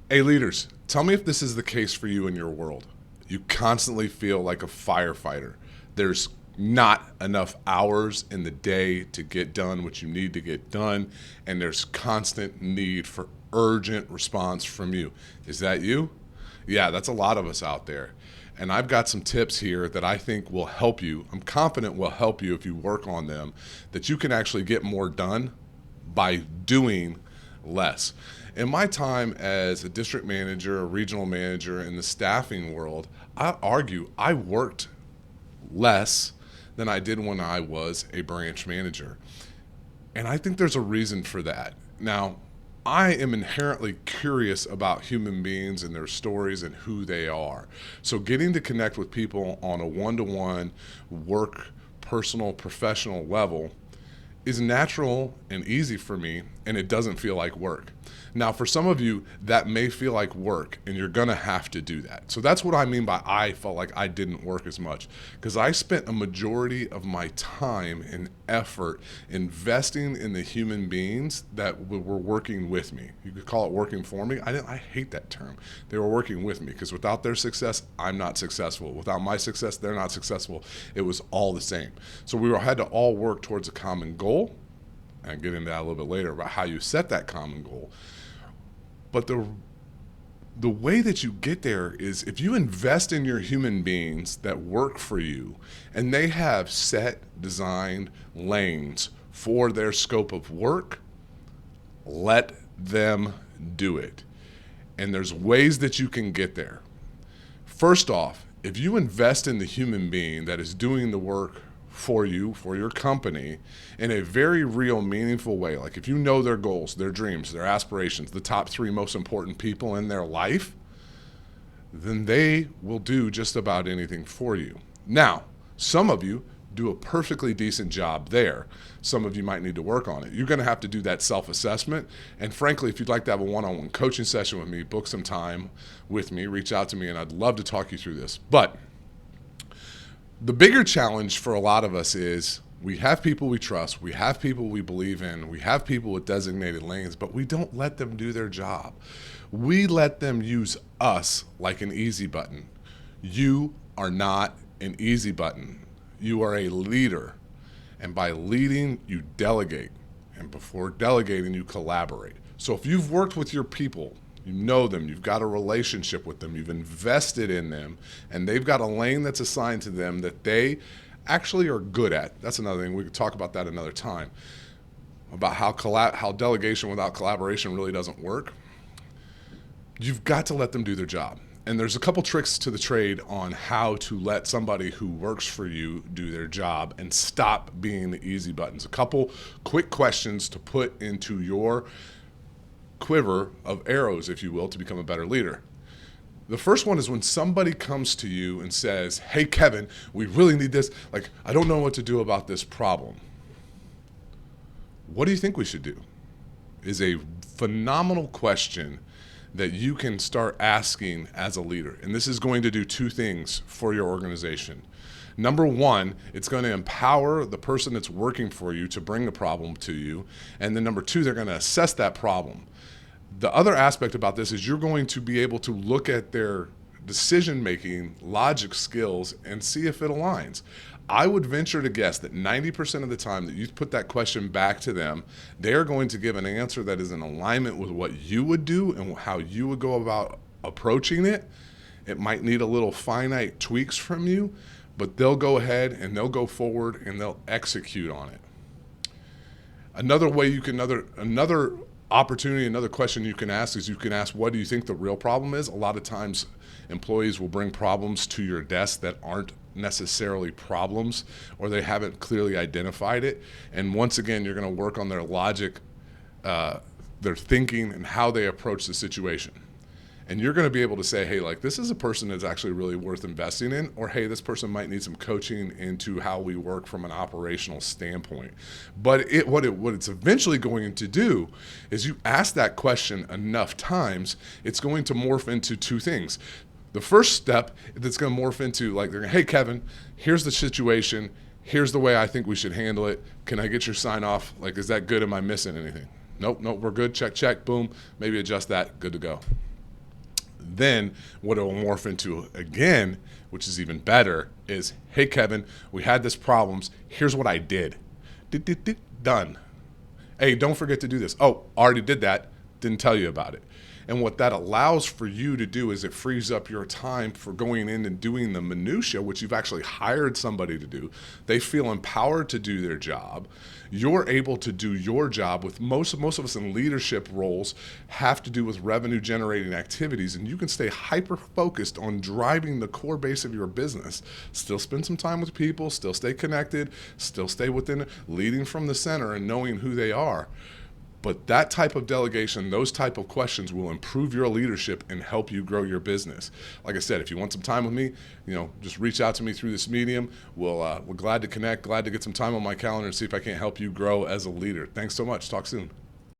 Hey, leaders, tell me if this is the case for you in your world. You constantly feel like a firefighter. There's not enough hours in the day to get done what you need to get done, and there's constant need for urgent response from you. Is that you? Yeah, that's a lot of us out there. And I've got some tips here that I think will help you. I'm confident will help you if you work on them, that you can actually get more done by doing less. In my time as a district manager, a regional manager in the staffing world, I argue I worked less than I did when I was a branch manager. And I think there's a reason for that. Now, I am inherently curious about human beings and their stories and who they are. So, getting to connect with people on a one to one work, personal, professional level is natural and easy for me, and it doesn't feel like work. Now, for some of you, that may feel like work, and you're gonna have to do that. So that's what I mean by I felt like I didn't work as much, because I spent a majority of my time and effort investing in the human beings that were working with me. You could call it working for me. I hate that term. They were working with me, because without their success, I'm not successful. Without my success, they're not successful. It was all the same. So we had to all work towards a common goal, and I'll get into that a little bit later about how you set that common goal. But the way that you get there is if you invest in your human beings that work for you, and they have set, designed lanes for their scope of work, let them do it. And there's ways that you can get there. First off, if you invest in the human being that is doing the work for you, for your company, in a very real, meaningful way, like if you know their goals, their dreams, their aspirations, the top three most important people in their life, then they will do just about anything for you. Now, some of you do a perfectly decent job there. Some of you might need to work on it. You're going to have to do that self-assessment. And frankly, if you'd like to have a one-on-one coaching session with me, book some time with me, reach out to me, and I'd love to talk you through this. But the bigger challenge for a lot of us is we have people we trust, we have people we believe in, we have people with designated lanes, but we don't let them do their job. We let them use us like an easy button. You are not an easy button. You are a leader. And by leading, you delegate. And before delegating, you collaborate. So if you've worked with your people, you know them, you've got a relationship with them, you've invested in them, and they've got a lane that's assigned to them that they actually are good at. That's another thing. We could talk about that another time, about how delegation without collaboration really doesn't work. You've got to let them do their job. And there's a couple tricks to the trade on how to let somebody who works for you do their job and stop being the easy buttons. A couple quick questions to put into your quiver of arrows, if you will, to become a better leader. The first one is when somebody comes to you and says, "Hey, Kevin, we really need this. Like, I don't know what to do about this problem. What do you think we should do?" Is a phenomenal question that you can start asking as a leader. And this is going to do two things for your organization. Number one, it's going to empower the person that's working for you to bring the problem to you. And then number two, they're going to assess that problem. The other aspect about this is you're going to be able to look at their decision-making logic skills and see if it aligns. I would venture to guess that 90% of the time that you put that question back to them, they're going to give an answer that is in alignment with what you would do and how you would go about approaching it. It might need a little finite tweaks from you, but they'll go ahead and they'll go forward and they'll execute on it. Another way you can, another opportunity, another question you can ask is you can ask, what do you think the real problem is? A lot of times employees will bring problems to your desk that aren't necessarily problems, or they haven't clearly identified it. And once again, you're going to work on their logic, their thinking, and how they approach the situation. And you're going to be able to say, hey, like, this is a person that's actually really worth investing in, or hey, this person might need some coaching into how we work from an operational standpoint. But what it's eventually going to do is you ask that question enough times, it's going to morph into two things. The first step that's going to morph into, like, hey, Kevin, here's the situation. Here's the way I think we should handle it. Can I get your sign off? Like, is that good? Am I missing anything? Nope, we're good. Check, boom. Maybe adjust that. Good to go. Then what it will morph into again, which is even better, is, hey, Kevin, we had this problems. Here's what I did. Done. Hey, don't forget to do this. Oh, already did that. Didn't tell you about it. And what that allows for you to do is it frees up your time for going in and doing the minutia, which you've actually hired somebody to do. They feel empowered to do their job. You're able to do your job. With most of us in leadership roles have to do with revenue generating activities, and you can stay hyper focused on driving the core base of your business. Still spend some time with people, still stay connected, still stay within, leading from the center and knowing who they are. But that type of delegation, those type of questions will improve your leadership and help you grow your business. Like I said, if you want some time with me, just reach out to me through this medium. We're glad to connect, glad to get some time on my calendar and see if I can't help you grow as a leader. Thanks so much. Talk soon.